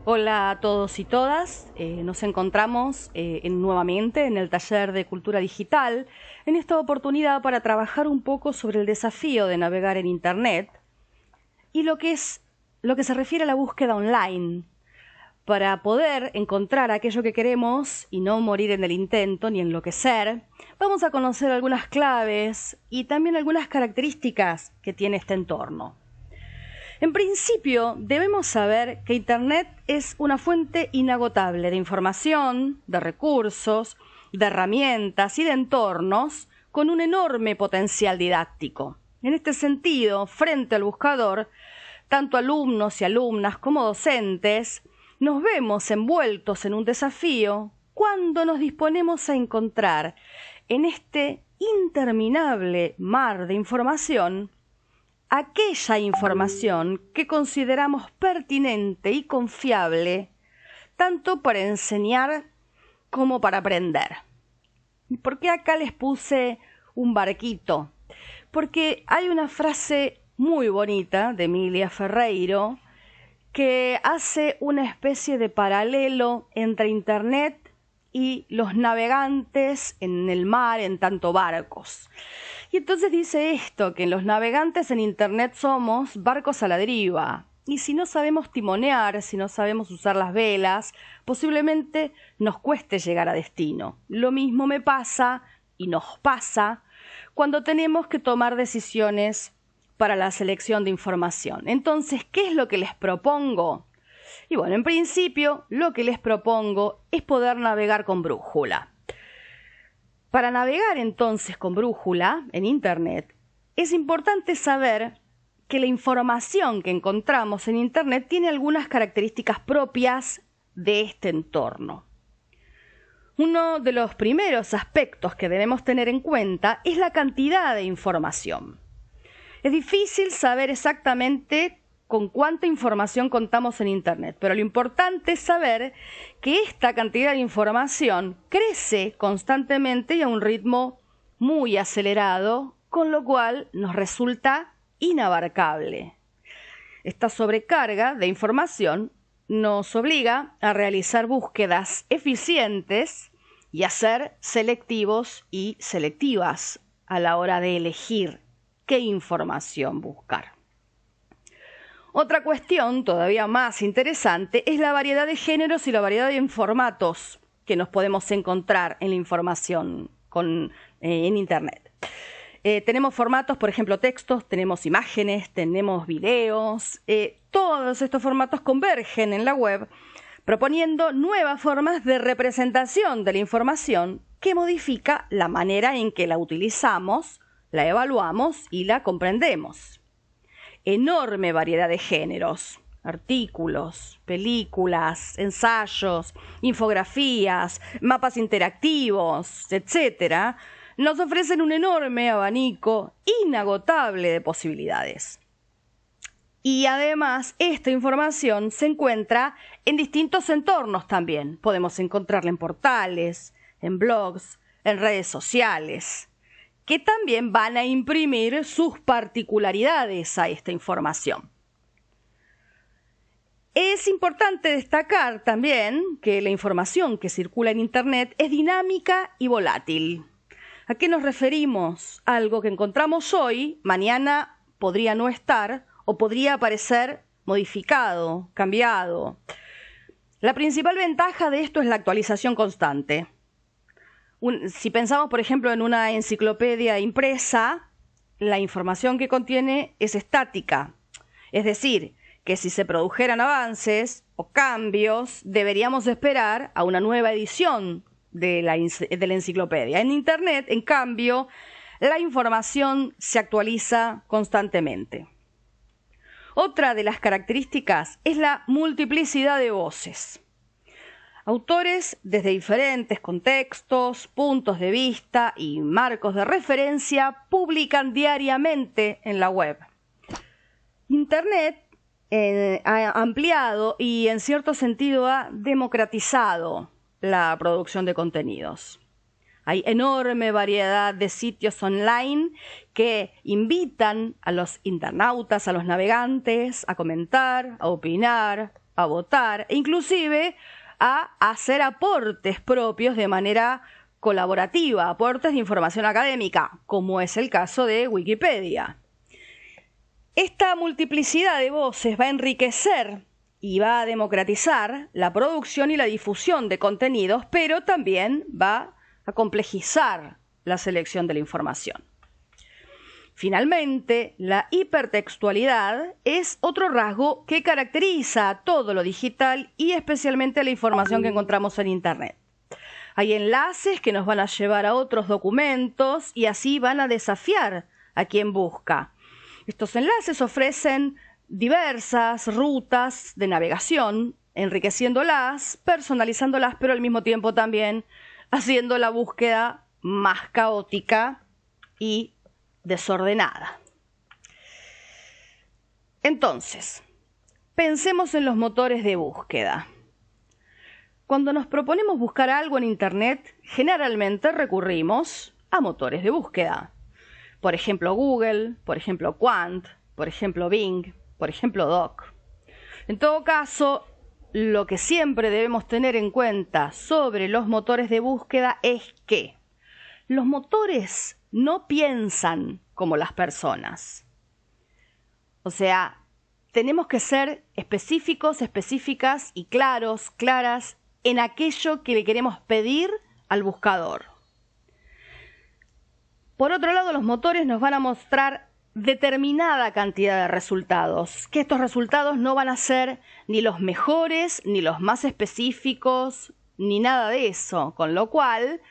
Hola a todos y todas, nos encontramos nuevamente en el taller de Cultura Digital, en esta oportunidad para trabajar un poco sobre el desafío de navegar en Internet y lo que se refiere a la búsqueda online, para poder encontrar aquello que queremos y no morir en el intento ni enloquecer. Vamos a conocer algunas claves y también algunas características que tiene este entorno. En principio, debemos saber que Internet es una fuente inagotable de información, de recursos, de herramientas y de entornos con un enorme potencial didáctico. En este sentido, frente al buscador, tanto alumnos y alumnas como docentes, nos vemos envueltos en un desafío cuando nos disponemos a encontrar en este interminable mar de información aquella información que consideramos pertinente y confiable, tanto para enseñar como para aprender. ¿Y por qué acá les puse un barquito? Porque hay una frase muy bonita de Emilia Ferreiro que hace una especie de paralelo entre Internet y los navegantes en el mar en tanto barcos. Y entonces dice esto, que los navegantes en Internet somos barcos a la deriva. Y si no sabemos timonear, si no sabemos usar las velas, posiblemente nos cueste llegar a destino. Lo mismo me pasa y nos pasa cuando tenemos que tomar decisiones para la selección de información. Entonces, ¿qué es lo que les propongo? Y bueno, en principio, lo que les propongo es poder navegar con brújula. Para navegar entonces con brújula en Internet, es importante saber que la información que encontramos en Internet tiene algunas características propias de este entorno. Uno de los primeros aspectos que debemos tener en cuenta es la cantidad de información. Es difícil saber exactamente con cuánta información contamos en Internet, pero lo importante es saber que esta cantidad de información crece constantemente y a un ritmo muy acelerado, con lo cual nos resulta inabarcable. Esta sobrecarga de información nos obliga a realizar búsquedas eficientes y a ser selectivos y selectivas a la hora de elegir qué información buscar. Otra cuestión todavía más interesante es la variedad de géneros y la variedad de formatos que nos podemos encontrar en la información en Internet. Tenemos formatos, por ejemplo, textos, tenemos imágenes, tenemos videos. Todos estos formatos convergen en la web, proponiendo nuevas formas de representación de la información que modifica la manera en que la utilizamos, la evaluamos y la comprendemos. Enorme variedad de géneros, artículos, películas, ensayos, infografías, mapas interactivos, etc., nos ofrecen un enorme abanico inagotable de posibilidades. Y además, esta información se encuentra en distintos entornos también. Podemos encontrarla en portales, en blogs, en redes sociales, que también van a imprimir sus particularidades a esta información. Es importante destacar también que la información que circula en Internet es dinámica y volátil. ¿A qué nos referimos? Algo que encontramos hoy, mañana podría no estar o podría aparecer modificado, cambiado. La principal ventaja de esto es la actualización constante. Si pensamos, por ejemplo, en una enciclopedia impresa, la información que contiene es estática. Es decir, que si se produjeran avances o cambios, deberíamos esperar a una nueva edición de la enciclopedia. En Internet, en cambio, la información se actualiza constantemente. Otra de las características es la multiplicidad de voces. Autores desde diferentes contextos, puntos de vista y marcos de referencia publican diariamente en la web. Internet ha ampliado y en cierto sentido ha democratizado la producción de contenidos. Hay enorme variedad de sitios online que invitan a los internautas, a los navegantes, a comentar, a opinar, a votar e inclusive a hacer aportes propios de manera colaborativa, aportes de información académica, como es el caso de Wikipedia. Esta multiplicidad de voces va a enriquecer y va a democratizar la producción y la difusión de contenidos, pero también va a complejizar la selección de la información. Finalmente, la hipertextualidad es otro rasgo que caracteriza a todo lo digital y especialmente la información que encontramos en Internet. Hay enlaces que nos van a llevar a otros documentos y así van a desafiar a quien busca. Estos enlaces ofrecen diversas rutas de navegación, enriqueciéndolas, personalizándolas, pero al mismo tiempo también haciendo la búsqueda más caótica y desordenada. Entonces, pensemos en los motores de búsqueda. Cuando nos proponemos buscar algo en Internet, generalmente recurrimos a motores de búsqueda. Por ejemplo, Google, por ejemplo, Qwant, por ejemplo, Bing, por ejemplo, Doc. En todo caso, lo que siempre debemos tener en cuenta sobre los motores de búsqueda es que los motores no piensan como las personas. O sea, tenemos que ser específicos, específicas y claros, claras en aquello que le queremos pedir al buscador. Por otro lado, los motores nos van a mostrar determinada cantidad de resultados, que estos resultados no van a ser ni los mejores, ni los más específicos, ni nada de eso, con lo cual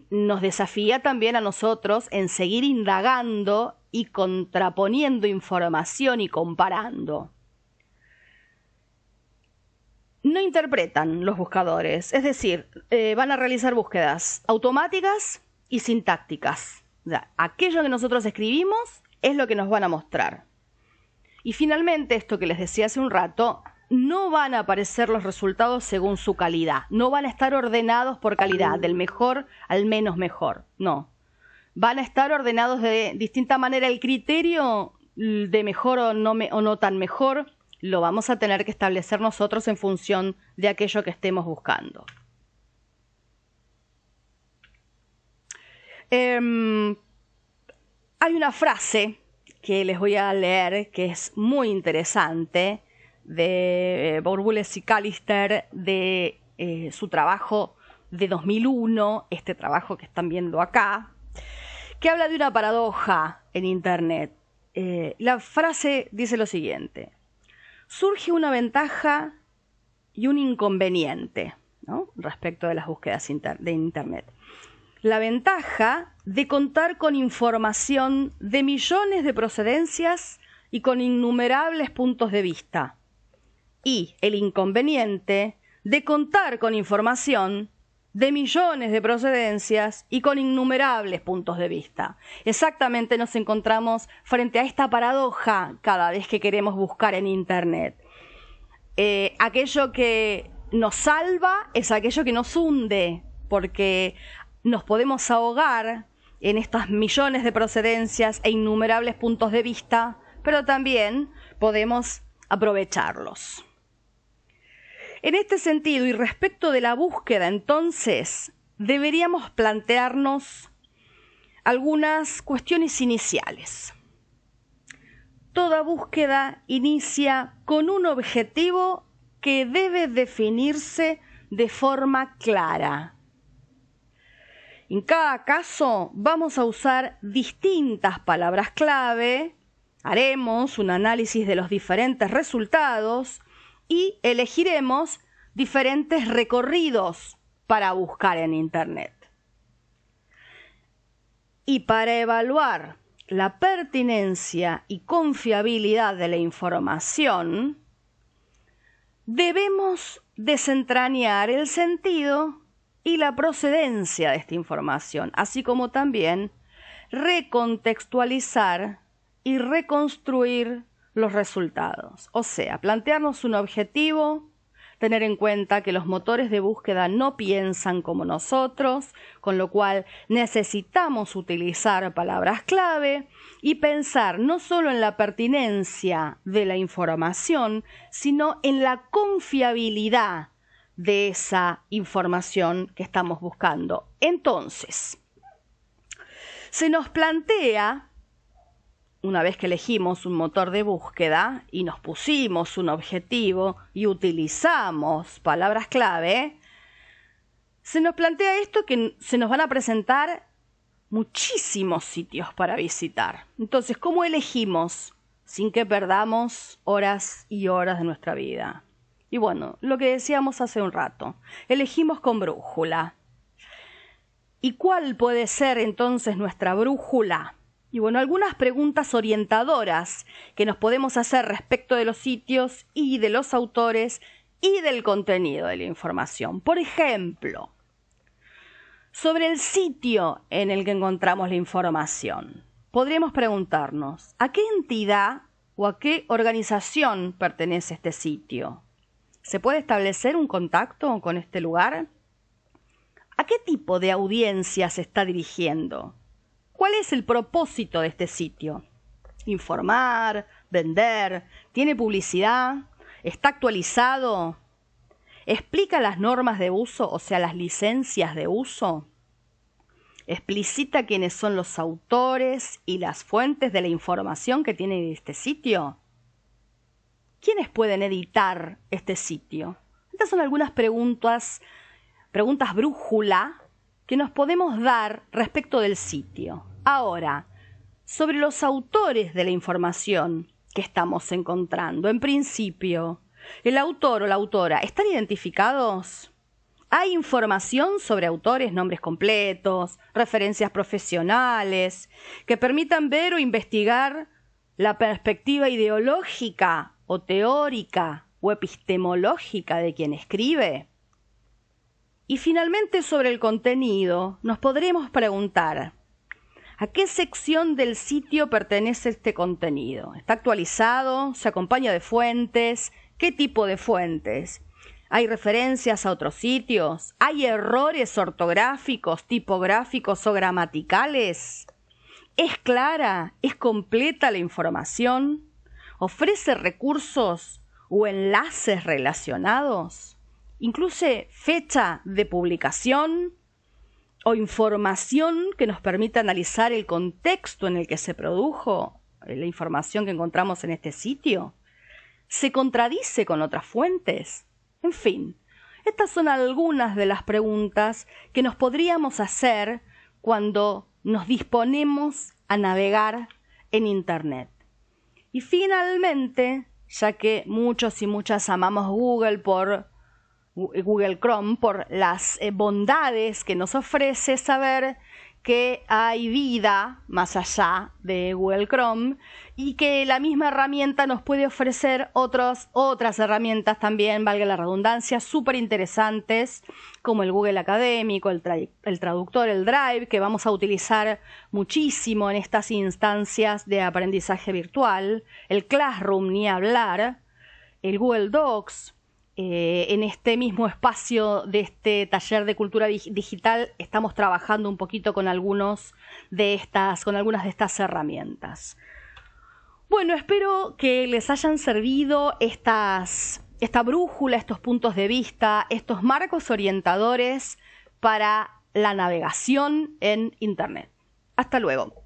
nos desafía también a nosotros en seguir indagando y contraponiendo información y comparando. No interpretan los buscadores, es decir, van a realizar búsquedas automáticas y sintácticas. O sea, aquello que nosotros escribimos es lo que nos van a mostrar. Y finalmente, esto que les decía hace un rato, no van a aparecer los resultados según su calidad. No van a estar ordenados por calidad, del mejor al menos mejor. No. Van a estar ordenados de distinta manera. El criterio de mejor o no tan mejor lo vamos a tener que establecer nosotros en función de aquello que estemos buscando. Hay una frase que les voy a leer que es muy interesante, de Bourbules y Callister, de su trabajo de 2001, este trabajo que están viendo acá, que habla de una paradoja en Internet. La frase dice lo siguiente: surge una ventaja y un inconveniente, ¿no?, respecto de las búsquedas de Internet. La ventaja de contar con información de millones de procedencias y con innumerables puntos de vista. Y el inconveniente de contar con información de millones de procedencias y con innumerables puntos de vista. Exactamente nos encontramos frente a esta paradoja cada vez que queremos buscar en Internet. Aquello que nos salva es aquello que nos hunde, porque nos podemos ahogar en estas millones de procedencias e innumerables puntos de vista, pero también podemos aprovecharlos. En este sentido, y respecto de la búsqueda, entonces, deberíamos plantearnos algunas cuestiones iniciales. Toda búsqueda inicia con un objetivo que debe definirse de forma clara. En cada caso vamos a usar distintas palabras clave, haremos un análisis de los diferentes resultados y elegiremos diferentes recorridos para buscar en Internet. Y para evaluar la pertinencia y confiabilidad de la información, debemos desentrañar el sentido y la procedencia de esta información, así como también recontextualizar y reconstruir los resultados. O sea, plantearnos un objetivo, tener en cuenta que los motores de búsqueda no piensan como nosotros, con lo cual necesitamos utilizar palabras clave y pensar no solo en la pertinencia de la información, sino en la confiabilidad de esa información que estamos buscando. Entonces, se nos plantea, una vez que elegimos un motor de búsqueda y nos pusimos un objetivo y utilizamos palabras clave, se nos plantea esto, que se nos van a presentar muchísimos sitios para visitar. Entonces, ¿cómo elegimos sin que perdamos horas y horas de nuestra vida? Y bueno, lo que decíamos hace un rato, elegimos con brújula. ¿Y cuál puede ser entonces nuestra brújula? Y bueno, algunas preguntas orientadoras que nos podemos hacer respecto de los sitios y de los autores y del contenido de la información. Por ejemplo, sobre el sitio en el que encontramos la información, podríamos preguntarnos, ¿a qué entidad o a qué organización pertenece este sitio? ¿Se puede establecer un contacto con este lugar? ¿A qué tipo de audiencia se está dirigiendo? ¿Cuál es el propósito de este sitio? ¿Informar? ¿Vender? ¿Tiene publicidad? ¿Está actualizado? ¿Explica las normas de uso, o sea, las licencias de uso? ¿Explicita quiénes son los autores y las fuentes de la información que tiene este sitio? ¿Quiénes pueden editar este sitio? Estas son algunas preguntas brújula que nos podemos dar respecto del sitio. Ahora, sobre los autores de la información que estamos encontrando. En principio, ¿el autor o la autora están identificados? ¿Hay información sobre autores, nombres completos, referencias profesionales, que permitan ver o investigar la perspectiva ideológica o teórica o epistemológica de quien escribe? Y finalmente, sobre el contenido, nos podremos preguntar, ¿a qué sección del sitio pertenece este contenido? ¿Está actualizado? ¿Se acompaña de fuentes? ¿Qué tipo de fuentes? ¿Hay referencias a otros sitios? ¿Hay errores ortográficos, tipográficos o gramaticales? ¿Es clara? ¿Es completa la información? ¿Ofrece recursos o enlaces relacionados? ¿Incluye fecha de publicación o información que nos permita analizar el contexto en el que se produjo la información que encontramos en este sitio? ¿Se contradice con otras fuentes? En fin, estas son algunas de las preguntas que nos podríamos hacer cuando nos disponemos a navegar en Internet. Y finalmente, ya que muchos y muchas amamos Google Chrome por las bondades que nos ofrece, saber que hay vida más allá de Google Chrome y que la misma herramienta nos puede ofrecer otras herramientas también, valga la redundancia, súper interesantes, como el Google Académico, el traductor, el Drive, que vamos a utilizar muchísimo en estas instancias de aprendizaje virtual, el Classroom, ni hablar, el Google Docs. En este mismo espacio de este taller de cultura digital estamos trabajando un poquito con algunas de estas herramientas. Bueno, espero que les hayan servido esta brújula, estos puntos de vista, estos marcos orientadores para la navegación en Internet. Hasta luego.